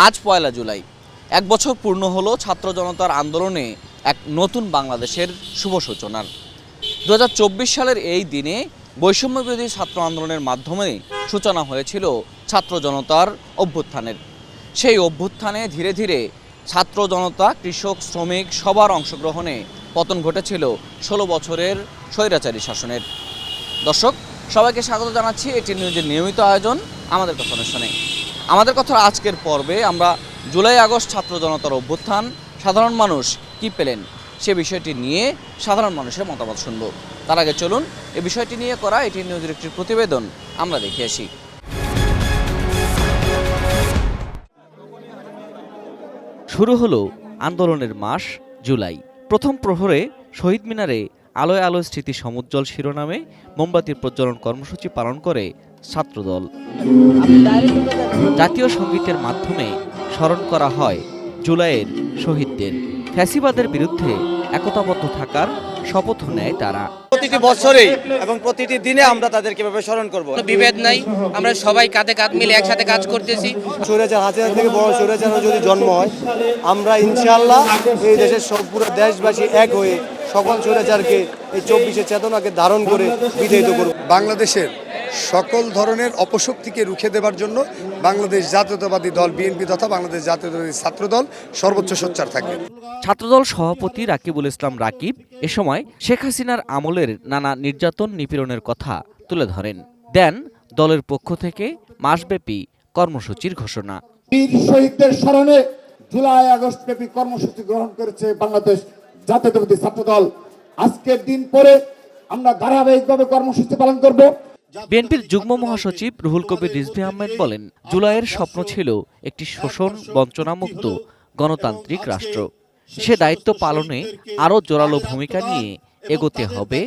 আজ পয়লা জুলাই, এক বছর পূর্ণ হলো ছাত্র জনতার আন্দোলনে এক নতুন বাংলাদেশের শুভ সূচনার। 2024 সালের এই দিনে বৈষম্যবিরোধী ছাত্র আন্দোলনের মাধ্যমে সূচনা হয়েছিল ছাত্র জনতার অভ্যুত্থানের। সেই অভ্যুত্থানে ধীরে ধীরে ছাত্র জনতা, কৃষক, শ্রমিক সবার অংশগ্রহণে পতন ঘটেছিল 16 বছরের স্বৈরাচারী শাসনের। দর্শক, সবাইকে স্বাগত জানাচ্ছি এটি নিউজের নিয়মিত আয়োজন আমাদের কথা অনুষ্ঠানে। আমাদের কথার আজকের পর্বে আমরা জুলাই আগস্ট ছাত্র জনতার অভ্যুত্থান, সাধারণ মানুষ কি পেলেন সে বিষয়টি নিয়ে সাধারণ মানুষের মতামত শুনব। তার আগে চলুন এই বিষয়টি নিয়ে করা এটি নিউজের একটি প্রতিবেদন আমরা দেখে আসি। শুরু হলো আন্দোলনের মাস জুলাই। প্রথম প্রহরে শহীদ মিনারে আলোয় আলোয় স্মৃতি সমুজ্জ্বল শিরোনামে মোমবাতির প্রজ্বলন কর্মসূচি পালন করে ছাত্রদল। জাতীয় সঙ্গীতের মাধ্যমে স্মরণ করা হয় জুলাইয়ের শহীদদের। ফ্যাসিবাদের বিরুদ্ধে একতাবদ্ধ থাকার শপথ নেয় তারা। প্রতিটি বছরেই এবং প্রতিটি দিনে আমরা তাদেরকে এভাবে স্মরণ করব। বিভেদ নাই, আমরা সবাই কাঁধে কাঁধ মিলে একসাথে কাজ করতেছি। স্বৈরাচার হাসিনা থেকে বড় স্বৈরাচার যদি জন্ম হয়, আমরা ইনশাআল্লাহ এই দেশের সব পুরো দেশবাসী এক হয়ে সকল স্বৈরাচারকে এই 24-এর চেতনাকে ধারণ করে বিতাড়িত করব। বাংলাদেশের সকল ধরনের অপশক্তিকে রুখে দেবার জন্য বাংলাদেশ জাতীয়তাবাদী দল বিএনপি তথা বাংলাদেশ জাতীয়তাবাদী ছাত্রদল সর্বোচ্চ সোচ্চার থাকবে। ছাত্রদল সভাপতি রাকিবুল ইসলাম রাকিব এ সময় শেখ হাসিনার আমলের নানা নির্যাতন নিপীড়নের কথা তুলে ধরেন। দেন দলের পক্ষ থেকে মাসব্যাপী কর্মসূচির ঘোষণা। বীর শহীদদের স্মরণে জুলাই আগস্ট ব্যাপী কর্মসূচি গ্রহণ করেছে বাংলাদেশ জাতীয়তাবাদী ছাত্রদল। আজকের দিন পরে আমরা ধারাবাহিকভাবে কর্মসূচি পালন করব। বিএনপির যুগ্ম মহাসচিব রুহুল কবির রিজভী আহমেদ বলেন, জুলাইয়ের স্বপ্ন ছিল একটি শোষণ বঞ্চনামুক্ত গণতান্ত্রিক রাষ্ট্র। সে দায়িত্ব পালনে আরো জোরালো ভূমিকা নিয়ে এগোতে হবে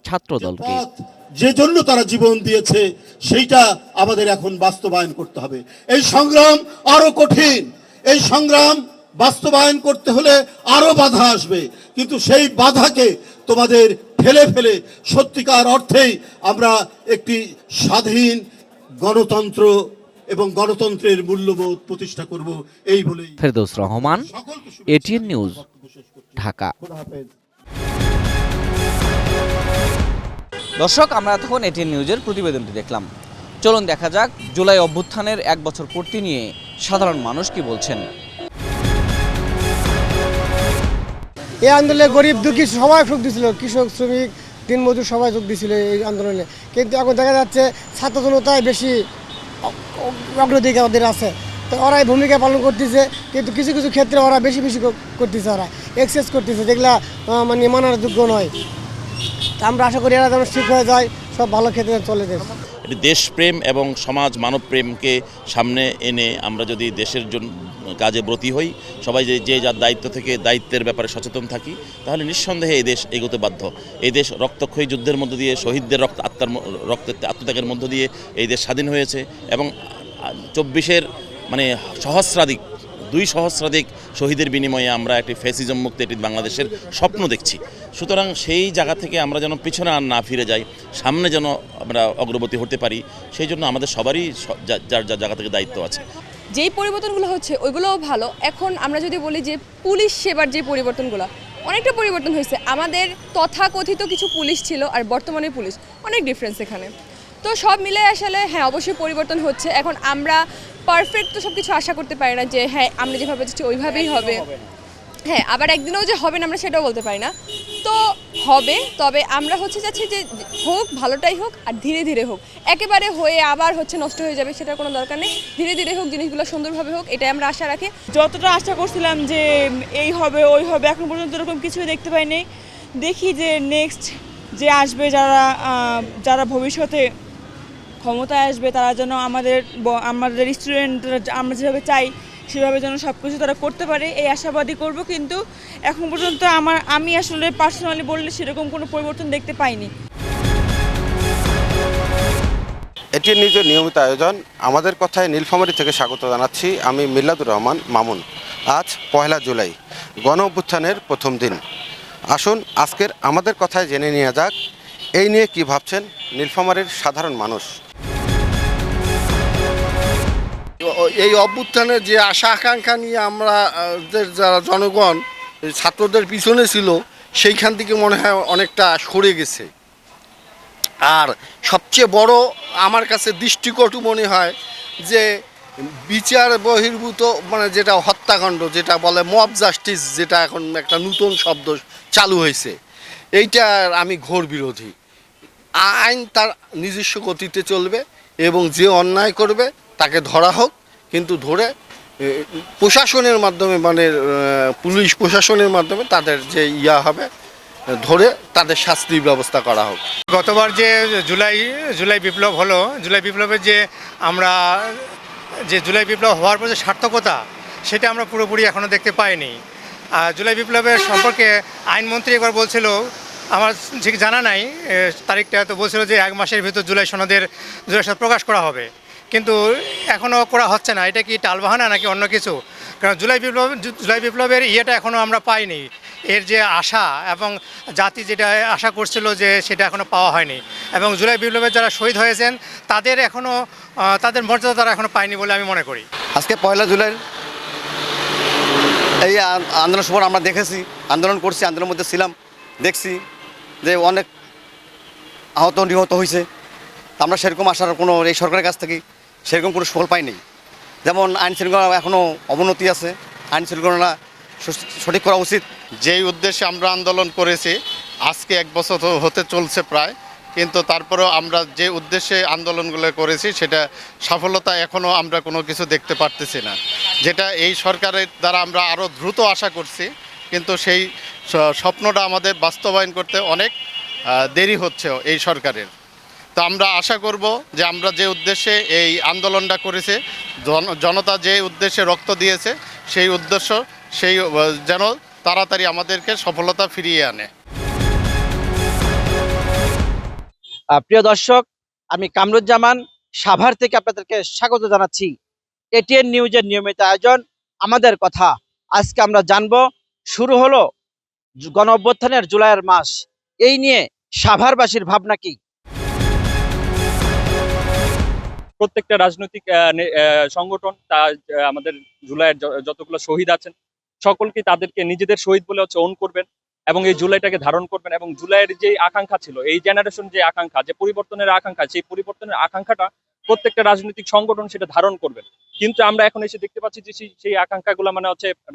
ছাত্রদলকে। যে জন্য তারা জীবন দিয়েছে সেইটা আমাদের এখন বাস্তবায়ন করতে হবে। এই সংগ্রাম আরো কঠিন, এই সংগ্রাম বাস্তবায়ন করতে হলে আরো বাধা আসবে, কিন্তু সেই বাধাকে তোমাদের ফেলে ফেলে সত্যিকার অর্থেই আমরা একটি স্বাধীন গণতন্ত্র এবং গণতন্ত্রের মূল্যবোধ প্রতিষ্ঠা করব, এই বলেই। Ferdous Rahman, ATN news, Dhaka. দর্শক, আমরা এতক্ষণ এটিএন নিউজের প্রতিবেদনটি দেখলাম। চলুন দেখা যাক জুলাই অভ্যুত্থানের 1 বছর পূর্তি নিয়ে সাধারণ মানুষ কি বলছেন। এই আন্দোলনে গরিব দুঃখী সবাই যোগ দিয়েছিল, কৃষক, শ্রমিক, দিনমজুর সবাই যোগ দিয়েছিল এই আন্দোলনে। কিন্তু এখন দেখা যাচ্ছে ছাত্র জনতায় বেশি অগ্রাধিকার ওদের আছে, তো ওরাই ভূমিকা পালন করতেছে। কিন্তু কিছু কিছু ক্ষেত্রে ওরা বেশি করতেছে, ওরা এক্সেস করতেছে, যেগুলা মানে মানার যোগ্য নয়। তা আমরা আশা করি এরা যেন ঠিক হয়ে যায়, সব ভালো ক্ষেত্রে চলে যায়। এটি দেশপ্রেম এবং সমাজ মানবপ্রেমকে সামনে এনে আমরা যদি দেশের জন্য কাজে ব্রতী হই, সবাই যে যার দায়িত্ব থেকে দায়িত্বের ব্যাপারে সচেতন থাকি, তাহলে নিঃসন্দেহে এই দেশ এগোতে বাধ্য। এই দেশ রক্তক্ষয়ী যুদ্ধের মধ্য দিয়ে, শহীদদের রক্তের আত্মত্যাগের মধ্য দিয়ে এই দেশ স্বাধীন হয়েছে এবং 24-এর মানে দুই সহস্রাধিক শহীদের বিনিময়ে আমরা একটি ফ্যাসিজম মুক্ত একটি বাংলাদেশের স্বপ্ন দেখছি। সুতরাং সেই জায়গা থেকে আমরা যেন পিছনে আর না ফিরে যাই, সামনে যেন আমরা অগ্রগতি হতে পারি, সেই জন্য আমাদের সবারই যার যার জায়গা থেকে দায়িত্ব আছে। যেই পরিবর্তনগুলো হচ্ছে ওইগুলোও ভালো। এখন আমরা যদি বলি যে পুলিশ সেবার যে পরিবর্তনগুলো, অনেকটা পরিবর্তন হয়েছে। আমাদের তথাকথিত কিছু পুলিশ ছিল আর বর্তমানে পুলিশ, অনেক ডিফারেন্স এখানে। তো সব মিলে আসলে হ্যাঁ, অবশ্যই পরিবর্তন হচ্ছে। এখন আমরা পারফেক্ট তো সব কিছু আশা করতে পারি না যে হ্যাঁ আমরা যেভাবে চাচ্ছি ওইভাবেই হবে। হ্যাঁ, আবার একদিনেও যে হবে না আমরা সেটাও বলতে পারি না। তো হবে, তবে আমরা চাচ্ছি যে হোক, ভালোটাই হোক আর ধীরে ধীরে হোক। একেবারে হয়ে আবার নষ্ট হয়ে যাবে সেটার কোনো দরকার নেই। ধীরে ধীরে হোক, জিনিসগুলো সুন্দরভাবে হোক, এটাই আমরা আশা রাখি। যতটা আশা করছিলাম যে এই হবে ওই হবে, এখন পর্যন্ত এরকম কিছুই দেখতে পাইনি। দেখি যে নেক্সট যে আসবে, যারা ভবিষ্যতে ক্ষমতায় আসবে, তারা যেন আমাদের স্টুডেন্টরা আমরা যেভাবে চাই সেভাবে যেন সব কিছু তারা করতে পারে, এই আশাবাদী করব। কিন্তু এখন পর্যন্ত আমি আসলে পার্সোনালি বললে সেরকম কোনো পরিবর্তন দেখতে পাইনি। এটি নিজের নিয়মিত আয়োজন আমাদের কথায় নীলফামারী থেকে স্বাগত জানাচ্ছি আমি মিল্লাদুর রহমান মামুন। আজ পয়লা জুলাই, গণ অভ্যুত্থানের প্রথম দিন। আসুন আজকের আমাদের কথায় জেনে নেওয়া যাক এই নিয়ে কি ভাবছেন নীলফামারীর সাধারণ মানুষ। এই অভ্যুত্থানের যে আশা আকাঙ্ক্ষা নিয়ে আমরা যারা জনগণ ছাত্রদের পিছনে ছিল সেইখান থেকে মনে হয় অনেকটা সরে গেছে। আর সবচেয়ে বড় আমার কাছে দৃষ্টিকটু মনে হয় যে বিচার বহির্ভূত মানে যেটা হত্যাকাণ্ড, যেটা বলে মব জাস্টিস, যেটা এখন একটা নতুন শব্দ চালু হয়েছে, এইটার আমি ঘোর বিরোধী। আইন তার নিজস্ব গতিতে চলবে এবং যে অন্যায় করবে তাকে ধরা হোক, কিন্তু ধরে প্রশাসনের মাধ্যমে মানে পুলিশ প্রশাসনের মাধ্যমে তাদের যে হবে ধরে তাদের শাস্তির ব্যবস্থা করা হোক। গতবার যে জুলাই বিপ্লব হলো, জুলাই বিপ্লবের যে আমরা যে জুলাই বিপ্লব হওয়ার পর যে সার্থকতা সেটা আমরা পুরোপুরি এখনও দেখতে পাইনি। জুলাই বিপ্লবের সম্পর্কে আইনমন্ত্রী একবার বলছিল, আমার ঠিক জানা নাই তারিখটা, তো বলছিল যে 1 মাসের ভিতর জুলাই সনদ প্রকাশ করা হবে, কিন্তু এখনও করা হচ্ছে না। এটা কি টালবাহানা নাকি অন্য কিছু? কারণ জুলাই বিপ্লবের ইয়েটা এখনও আমরা পাইনি, এর যে আশা এবং জাতি যেটা আশা করছিল যে সেটা এখনও পাওয়া হয়নি। এবং জুলাই বিপ্লবের যারা শহীদ হয়েছেন তাদের এখনও তাদের মর্যাদা তারা এখনও পায়নি বলে আমি মনে করি। আজকে 1 জুলাই এই আন্দোলন সময় আমরা দেখেছি, আন্দোলন করছি, আন্দোলনের মধ্যে ছিলাম, দেখছি যে অনেক আহত নিহত হয়েছে। আমরা সেরকম আসার কোনো এই সরকারের কাছ থেকে সেরকম কোনো সুফল পাইনি। যেমন আইন শৃঙ্খলা এখনও অবনতি আছে, আইন শৃঙ্খলা সঠিক করা উচিত। যেই উদ্দেশ্যে আমরা আন্দোলন করেছি আজকে 1 বছর হতে চলছে প্রায়, কিন্তু তারপরেও আমরা যে উদ্দেশ্যে আন্দোলনগুলো করেছি সেটা সফলতা এখনও আমরা কোনো কিছু দেখতে পারতেছি না, যেটা এই সরকারের দ্বারা আমরা আরও দ্রুত আশা করছি, কিন্তু সেই স্বপ্নটা আমাদের বাস্তবায়ন করতে অনেক দেরি হচ্ছে এই সরকারের। তো আমরা আশা করব যে আমরা যে উদ্দেশ্যে এই আন্দোলনটা করেছি, জনতা যে উদ্দেশ্যে রক্ত দিয়েছে সেই উদ্দেশ্য সেই যেন তাড়াতাড়ি আমাদেরকে সফলতা ফিরিয়ে আনে। প্রিয় দর্শক, আমি কামরুজ্জামান সাভার থেকে আপনাদেরকে স্বাগত জানাচ্ছি। এটিএন নিউজের নিয়মিত আয়োজন আমাদের কথা। আজকে আমরা জানবো শুরু হলো গণ অভ্যুত্থানের জুলাইয়ের মাস, এই নিয়ে সাভারবাসীর ভাবনা কি। প্রত্যেকটা রাজনৈতিক সংগঠন তা আমাদের জুলাইয়ের যতগুলো শহীদ আছেন সকলকে তাদেরকে নিজেদের শহীদ বলে ওন করবেন এবং এই জুলাইটাকে ধারণ করবেন। এবং জুলাইয়ের যে আকাঙ্ক্ষা ছিল, এই জেনারেশন যে আকাঙ্ক্ষা, যে পরিবর্তনের আকাঙ্ক্ষা, সেই পরিবর্তনের আকাঙ্ক্ষাটা প্রত্যেকটা রাজনৈতিক সংগঠন সেটা ধারণ করবেন। কিন্তু আমরা এখন এসে দেখতে পাচ্ছি যে সেই আকাঙ্ক্ষাগুলো মানে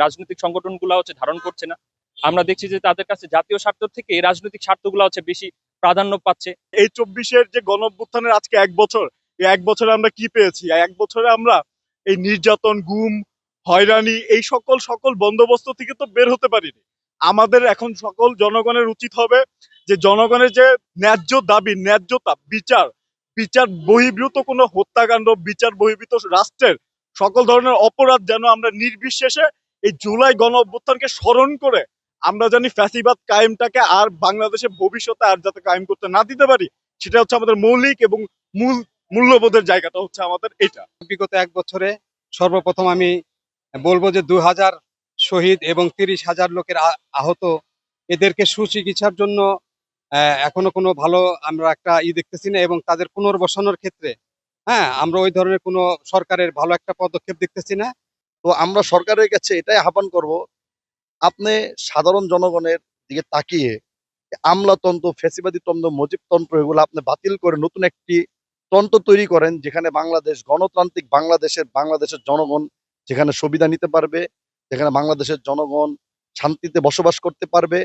রাজনৈতিক সংগঠনগুলো ধারণ করছে না। আমরা দেখছি যে তাদের কাছে জাতীয় স্বার্থ থেকে এই রাজনৈতিক স্বার্থগুলো বেশি প্রাধান্য পাচ্ছে। এই 24-এর যে গণ অভ্যুত্থানের আজকে 1 বছর, এই 1 বছরে আমরা কি পেয়েছি? 1 বছরে আমরা এই নির্যাতন, গুম, হয়রানি, এই সকল বন্দোবস্ত থেকে তো বের হতে পারিনি। আমাদের এখন সকল জনগণের উচিত হবে যে জনগণের যে ন্যায্য দাবি, ন্যায্যতা, বিচার বহির্ভূত কোনো হত্যাকাণ্ড, বিচার বহির্ভূত রাষ্ট্রের সকল ধরনের অপরাধ যেন আমরা নির্বিশেষে এই জুলাই গণ অভ্যুত্থানকে স্মরণ করে আমরা জানি ফ্যাসিবাদ কায়েমটাকে আর বাংলাদেশে ভবিষ্যতে আর যাতে কায়েম করতে না দিতে পারি, সেটা হচ্ছে আমাদের মৌলিক এবং মূল্যবোধের জায়গাটা হচ্ছে আমাদের এটা। বিগত 1 বছরে সর্বপ্রথম আমি বলবো যে 2000 শহীদ এবং 30,000 লোকের আহত, এদেরকে সুচিকিৎসার জন্য এখনো কোনো ভালো আমরা একটা দেখতেছি না, এবং তাদের পুনর্বাসনের ক্ষেত্রে আমরা ওই ধরনের কোনো সরকারের ভালো একটা পদক্ষেপ দেখতেছি না। তো আমরা সরকারের কাছে এটাই আহ্বান করব, আপনি সাধারণ জনগণের দিকে তাকিয়ে আমলাতন্ত্র, ফ্যাসিবাদী তন্ত্র, মুজিবতন্ত্র এগুলো আপনি বাতিল করে নতুন একটি তন্ত্র তৈরি করেন, যেখানে বাংলাদেশ গণতান্ত্রিক বাংলাদেশের জনগণ যেখানে সুবিধা নিতে পারবে, যেখানে বাংলাদেশের জনগণ শান্তিতে বসবাস করতে পারবে।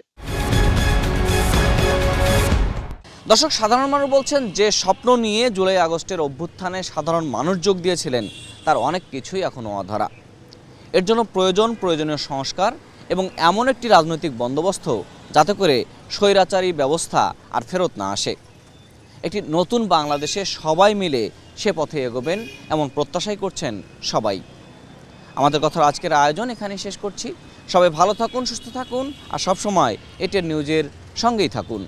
দর্শক, সাধারণ মানুষ বলছেন যে স্বপ্ন নিয়ে জুলাই আগস্টের অভ্যুত্থানে সাধারণ মানুষ যোগ দিয়েছিলেন তার অনেক কিছুই এখনও অধরা। এর জন্য প্রয়োজনীয় সংস্কার এবং এমন একটি রাজনৈতিক বন্দোবস্ত যাতে করে স্বৈরাচারী ব্যবস্থা আর ফেরত না আসে। একটি নতুন বাংলাদেশে সবাই মিলে সে পথে এগোবেন এমন প্রত্যাশাই করছেন সবাই। আমাদের কথার আজকের আয়োজন এখানেই শেষ করছি। সবাই ভালো থাকুন, সুস্থ থাকুন আর সবসময় এটিএন নিউজের সঙ্গেই থাকুন।